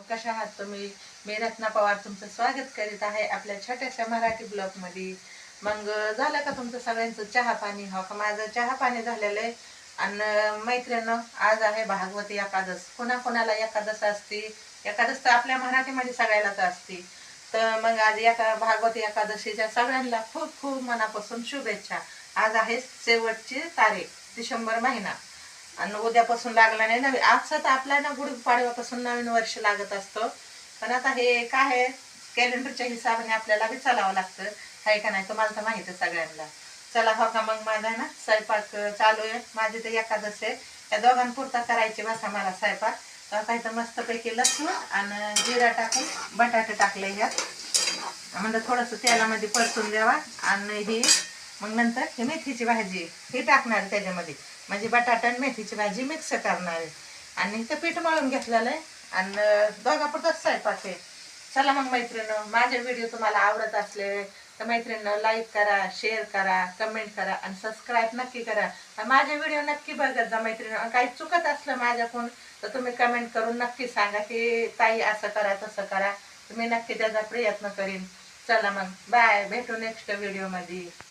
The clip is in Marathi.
कशा आहात तुम्ही? मी रत्ना पवार तुमचं स्वागत करीत आहे आपल्या छोट्याशा मराठी ब्लॉगमध्ये. मग झालं का तुमचं सगळ्यांचं चहा पाणी? हो का, माझं चहा पाणी झालेलं आहे. आणि मैत्रिणींनो, आज आहे भागवती एकादश. कोणाकोणाला एकादश असते? एकादश तर आपल्या मराठीमध्ये सगळ्यालाच असते. तर मग आज एका भागवती एकादशीच्या सगळ्यांना खूप खूप मनापासून शुभेच्छा. आज आहे शेवटची तारीख, डिसेंबर महिना. आणि उद्यापासून लागला नाही नवीन. आजचं तर आपल्या ना गुढीपाडव्यापासून नवीन वर्ष लागत असतं. पण आता हे काय आहे, कॅलेंडरच्या हिसाबाने आपल्याला बी चालावं लागतं. आहे का नाही, तुम्हाला तर माहिती आहे सगळ्यांना. चला, हो का, मग माझा ना स्वयंपाक चालू आहे. माझी तर एकादश आहे. त्या दोघांपुरता करायची बसा मला स्वयंपाक. तर आता इथं मस्तपैकी लसूण आणि जिरा टाकून बटाटे टाकले ह्यात. म्हणजे थोडंसं तेलामध्ये परतून द्यावा. आणि ही मग नंतर ही मेथीची भाजी ही टाकणार त्याच्यामध्ये. म्हणजे बटाटा आणि मेथीची भाजी मिक्स करणार आहे. आणि इथं पीठ मळून घेतलेलं आहे. आणि दोघापुरताच स्वयंपाक आहे. चला मग मैत्रिणींनो, माझे व्हिडिओ तुम्हाला आवडत असले तर मैत्रिणींनो लाईक करा, शेअर करा, कमेंट करा आणि सबस्क्राईब नक्की करा. आणि माझे व्हिडिओ नक्की बघत जा मैत्रिणींनो. काही चुकत असलं माझ्याकडून तर तुम्ही कमेंट करून नक्की सांगा की ताई असं करा तसं करा. मी नक्की त्याचा प्रयत्न करीन. चला मग, बाय, भेटू नेक्स्ट व्हिडिओमध्ये.